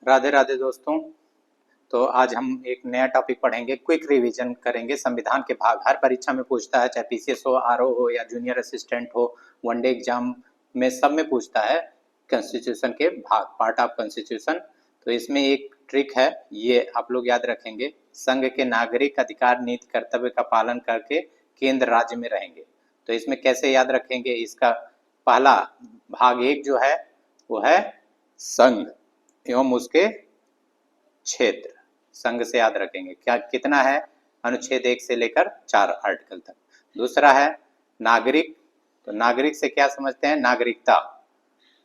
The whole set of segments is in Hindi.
राधे राधे दोस्तों। तो आज हम एक नया टॉपिक पढ़ेंगे, क्विक रिवीजन करेंगे संविधान के भाग। हर परीक्षा में पूछता है, चाहे पीसीएस हो, आरओ हो या जूनियर असिस्टेंट हो, वनडे एग्जाम में सब में पूछता है कॉन्स्टिट्यूशन के भाग, पार्ट ऑफ कॉन्स्टिट्यूशन। तो इसमें एक ट्रिक है, ये आप लोग याद रखेंगे। संघ के नागरिक अधिकार नीति कर्तव्य का पालन करके केंद्र राज्य में रहेंगे। तो इसमें कैसे याद रखेंगे, इसका पहला भाग एक जो है वो है संघ एवं उसके क्षेत्र। संघ से याद रखेंगे क्या कितना है, अनुच्छेद 1 से लेकर 4 आर्टिकल तक। दूसरा है नागरिक, तो नागरिक से क्या समझते हैं, नागरिकता।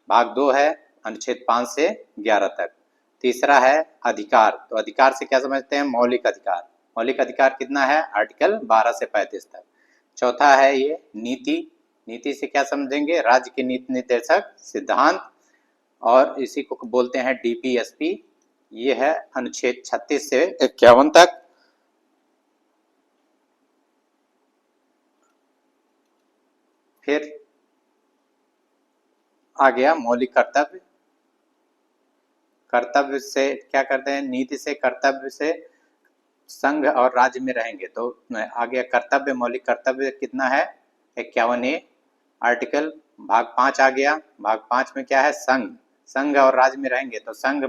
भाग 2 है अनुच्छेद 5 से 11 तक। तीसरा है अधिकार, तो अधिकार से क्या समझते हैं, मौलिक अधिकार। मौलिक अधिकार कितना है, आर्टिकल 12 से 35 तक। चौथा है ये नीति, नीति से क्या समझेंगे, राज्य के नीति निर्देशक सिद्धांत, और इसी को बोलते हैं डीपीएसपी। ये है अनुच्छेद 36 से 51 तक। फिर आ गया मौलिक कर्तव्य। कर्तव्य से क्या करते हैं, नीति से कर्तव्य से संघ और राज्य में रहेंगे। तो आ गया कर्तव्य, मौलिक कर्तव्य कितना है, 51A आर्टिकल। भाग 5 आ गया। भाग 5 में क्या है, संघ, संघ और राज्य में रहेंगे। तो संघ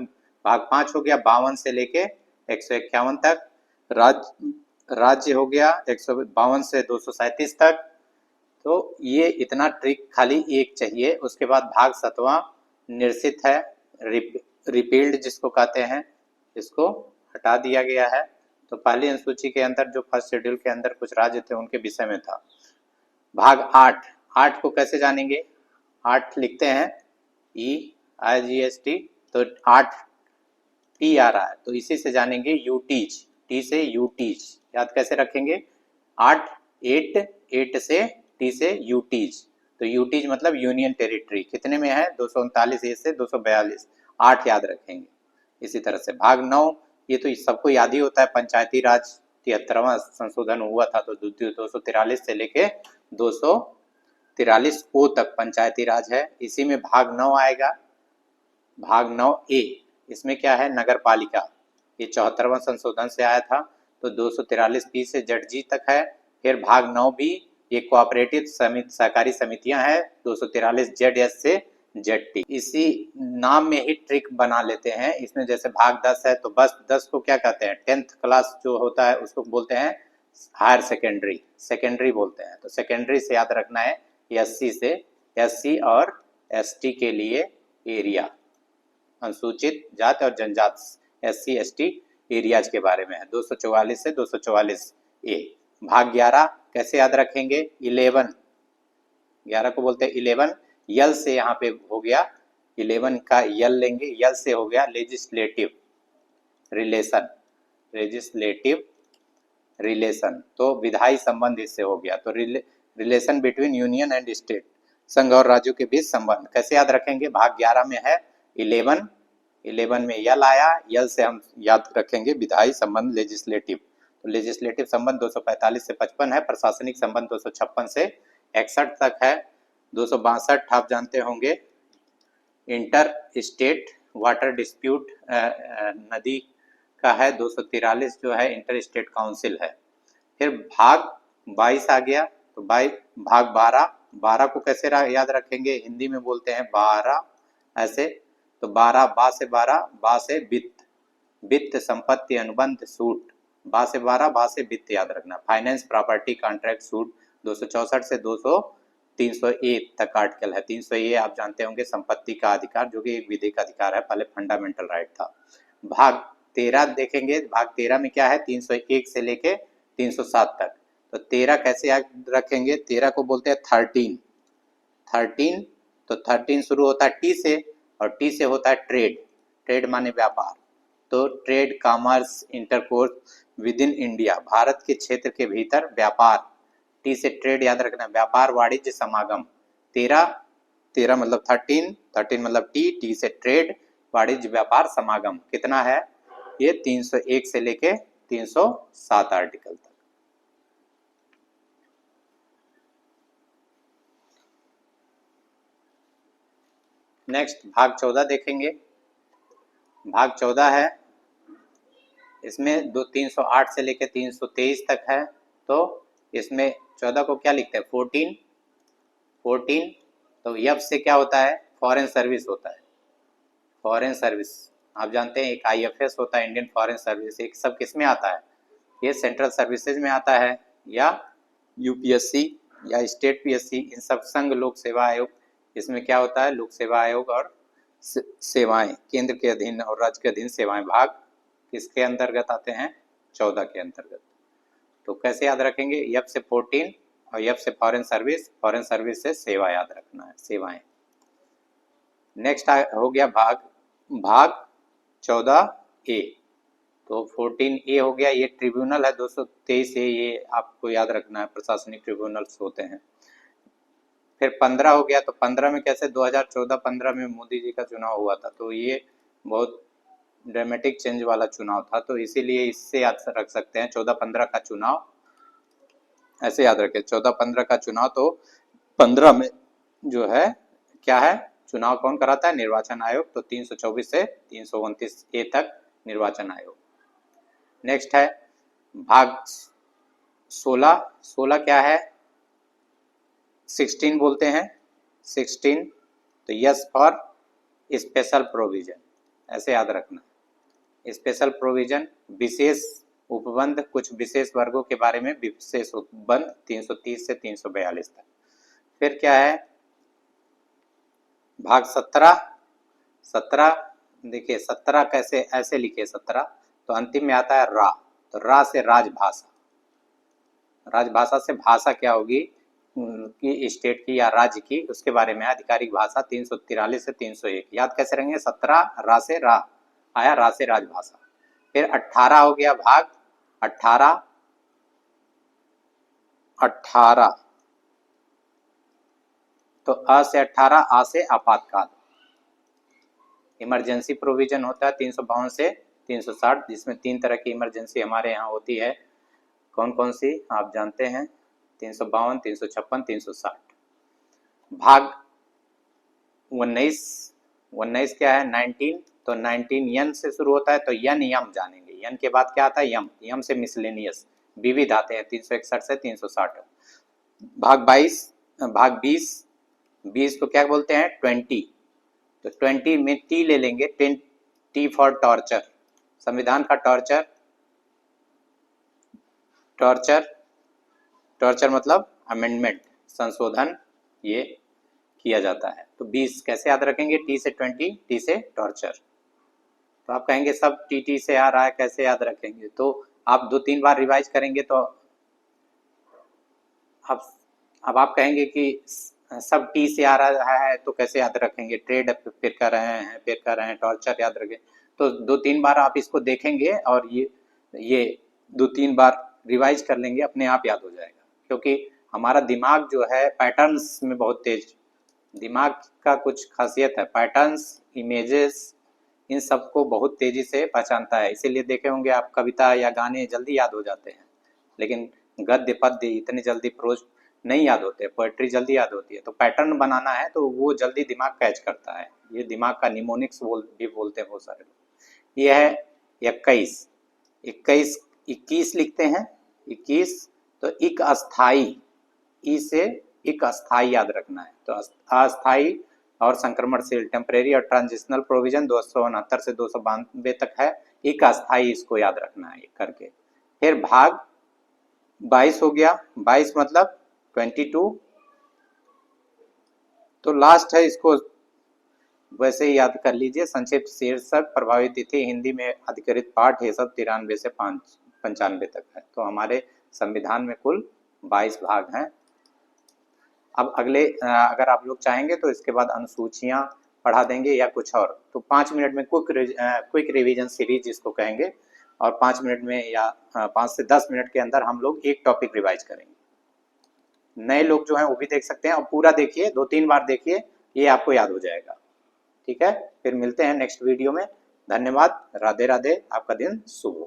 भाग 5 हो गया 52 से लेके 151 तक। राज्य हो गया 152 से 237 तक। तो ये इतना ट्रिक खाली एक चाहिए। उसके बाद भाग 7वां निरसित है, रिपील्ड जिसको कहते हैं, इसको हटा दिया गया है। तो पहली अनुसूची के अंदर जो फर्स्ट शेड्यूल के अंदर कुछ राज्य थे उनके विषय में था। भाग 8, 8 को कैसे जानेंगे, 8 लिखते हैं EIGST, तो 8 टी आ रहा है, तो इसी से जानेंगे यूटीज, टी से यूटीज याद कैसे रखेंगे, 8 8 से टी से यूटीज। तो यूटीज मतलब यूनियन टेरिटरी, कितने में है, 239 ए से 242, 8 याद रखेंगे। इसी तरह से भाग 9, ये तो सबको याद ही होता है, पंचायती राज 73वां संशोधन हुआ था, तो 243 से लेके 243 ओ तक पंचायती राज है। इसी में भाग 9 आएगा, भाग 9A, इसमें क्या है, नगर पालिका। ये 74वां संशोधन से आया था, तो 243 बी से जडजी तक है। फिर भाग 9B, ये कोऑपरेटिव सहकारी समितियां हैं, 243 जेड से जेड। इसी नाम में ही ट्रिक बना लेते हैं। इसमें जैसे भाग 10 है, तो बस 10 को क्या कहते हैं, 10th क्लास जो होता है उसको बोलते हैं हायर सेकेंडरी, सेकेंडरी बोलते हैं। तो सेकेंडरी से याद रखना है, एससी से, एससी और एसटी के लिए एरिया, अनुसूचित जाति और जनजाति एससी एसटी एरियाज के बारे में है, 244 से 244A। भाग 11 कैसे याद रखेंगे, 11, 11 को बोलते हैं 11, यल से यहाँ पे हो गया, 11 का यल लेंगे, यल से हो गया लेजिस्लेटिव रिलेशन, लेजिस्लेटिव रिलेशन, तो विधायी संबंध इससे हो गया। तो relation between union and state, संघ और राज्यों के बीच संबंध कैसे याद रखेंगे, भाग 11 में है 11, 11 में यल आया, यल से हम याद रखेंगे विधायी संबंध लेजिस्लेटिव। तो लेजिस्लेटिव संबंध 245 से 55 है, प्रशासनिक संबंध 256 से 61 तक है। 262 आप जानते होंगे, इंटर स्टेट वाटर डिस्प्यूट, नदी का है। 243 जो है इंटर स्टेट काउंसिल है। फिर भाग 22 आ गया, तो भाग 12, 12 को कैसे याद रखेंगे, हिंदी में बोलते हैं 12 ऐसे। तो 12, बा से 12, बा से वित्त, वित्त संपत्ति अनुबंध सूट, बा से 12, बा से वित्त याद रखना। फाइनेंस प्रॉपर्टी कॉन्ट्रैक्ट सूट 264 से 300A तक आर्टिकल है। 300A आप जानते होंगे, संपत्ति का अधिकार, जो कि एक विधिक अधिकार है, पहले फंडामेंटल राइट था। भाग 13 देखेंगे, भाग 13 में क्या है, 301 से लेके 307 तक। तो 13 कैसे याद रखेंगे, 13 को बोलते हैं 13, 13, तो 13 शुरू होता है टी से, और टी से होता है ट्रेड, ट्रेड माने व्यापार। तो trade, commerce, intercourse with in India, Bharat के क्षेत्र के भीतर व्यापार, टी से ट्रेड याद रखना, व्यापार वाणिज्य समागम। 13, 13 मतलब 13, 13 मतलब टी, टी से ट्रेड, वाणिज्य व्यापार समागम, कितना है ये, 301 से लेके 307 आर्टिकल तक। नेक्स्ट भाग 14 देखेंगे, भाग 14 है, इसमें 308 से लेकर 323 तक है। तो इसमें 14 को क्या लिखते हैं, 14। तो एफ से क्या होता है, फॉरेन सर्विस होता है। फॉरेन सर्विस आप जानते हैं, एक आईएफएस होता है, इंडियन फॉरेन सर्विस। एक सब किस में आता है, ये सेंट्रल सर्विसेज में आता है, या यूपीएससी या स्टेट पीएससी, इन सब संघ लोक सेवा आयोग, इसमें क्या होता है, लोक सेवा आयोग और सेवाएं, केंद्र के अधीन और राज्य के अधीन सेवाएं, भाग किसके अंतर्गत आते हैं, 14 के अंतर्गत। तो कैसे याद रखेंगे, एफ से 14 और एफ से फॉरेन सर्विस से सेवा याद रखना है, सेवाएं। नेक्स्ट हो गया भाग 14A। तो 14A हो गया, ये ट्रिब्यूनल है 223A, ये आपको याद रखना है, प्रशासनिक ट्रिब्यूनल्स होते हैं। फिर 15 हो गया, तो 15 में कैसे, 2014-15 में मोदी जी का चुनाव हुआ था, तो ये बहुत ड्रामेटिक चेंज वाला चुनाव था, तो इसीलिए इससे याद रख सकते हैं 14-15 का चुनाव, ऐसे याद रखें 14-15 का चुनाव। तो 15 में जो है क्या है, चुनाव कौन कराता है, निर्वाचन आयोग। तो 324 से 329A तक निर्वाचन आयोग। नेक्स्ट है भाग 16 क्या है, 16 बोलते हैं, 16। तो यस फॉर स्पेशल प्रोविजन, ऐसे याद रखना, स्पेशल प्रोविजन, विशेष उपबंध, कुछ विशेष वर्गों के बारे में विशेष उपबंध, 330 से 342 तक। फिर क्या है भाग 17 देखिए 17 कैसे, ऐसे लिखिए 17, तो अंतिम में आता है रा, तो रा से राजभाषा, राजभाषा से भाषा क्या होगी कि स्टेट की या राज्य की, उसके बारे में आधिकारिक भाषा, 343 से 301। याद कैसे रहेंगे, 17 रा से रा आया, रा से राजभाषा। फिर 18 हो गया भाग 18 तो अ से 18, आ से आपातकाल, इमरजेंसी प्रोविजन होता है 352 से 360, जिसमें 3 तरह की इमरजेंसी हमारे यहाँ होती है। कौन कौन सी आप जानते हैं, 352, 356, 360। भाग 19 क्या है, 19। तो 19 यन से शुरू होता है, तो यम जानेंगे, यन के बाद क्या आता है, यम से मिसलेनियस, विविध आते हैं 361 से 360। भाग 20 को क्या बोलते हैं, 20। तो 20 में टी ले लेंगे, टी फॉर टॉर्चर, संविधान का टॉर्चर मतलब अमेंडमेंट, संशोधन, ये किया जाता है। तो 20 कैसे याद रखेंगे, टी से 20, टी से टॉर्चर। तो आप कहेंगे सब टी से आ रहा है, कैसे याद रखेंगे, तो आप 2-3 बार रिवाइज करेंगे तो अब आप कहेंगे कि सब टी से आ रहा है तो कैसे याद रखेंगे, ट्रेड फिर कर रहे हैं, टॉर्चर याद रखें। तो 2-3 बार आप इसको देखेंगे और ये 2-3 बार रिवाइज कर लेंगे, अपने आप याद हो जाएगा। क्योंकि हमारा दिमाग जो है पैटर्न्स में बहुत तेज, दिमाग का कुछ खासियत है, पैटर्न्स, इमेजेस, इन सबको बहुत तेजी से पहचानता है। इसीलिए देखे होंगे आप, कविता या गाने जल्दी याद हो जाते हैं, लेकिन गद्य पद्य इतनी जल्दी, प्रोज नहीं याद होते, पोएट्री जल्दी याद होती है। तो पैटर्न बनाना है तो वो जल्दी दिमाग कैच करता है, ये दिमाग का निमोनिक्स भी बोलते हैं बहुत सारे लोग। ये है 21 लिखते हैं, 21। तो इक अस्थाई, ई से इक अस्थाई याद रखना है। तो अस्थाई और संक्रमणशील, टेम्परेरी और ट्रांजिशनल प्रोविजन 269 से 292 तक है, एक अस्थाई, इसको याद रखना है करके। फिर भाग 22 हो गया, 22 मतलब 22। तो लास्ट है, इसको वैसे ही याद कर लीजिए, संक्षिप्त शीर्षक, प्रभावी तिथि, हिंदी में अधिकृत पाठ, ये सब 93 से 95 तक है। तो हमारे संविधान में कुल 22 भाग हैं। अब अगले अगर आप लोग चाहेंगे तो इसके बाद अनुसूचियां पढ़ा देंगे या कुछ और, तो 5 मिनट में क्विक रिवीजन सीरीज इसको कहेंगे, और 5 मिनट में या 5 से 10 मिनट के अंदर हम लोग एक टॉपिक रिवाइज करेंगे। नए लोग जो हैं वो भी देख सकते हैं, और पूरा देखिए, 2-3 बार देखिए, ये आपको याद हो जाएगा। ठीक है, फिर मिलते हैं नेक्स्ट वीडियो में। धन्यवाद, राधे राधे, आपका दिन शुभ हो।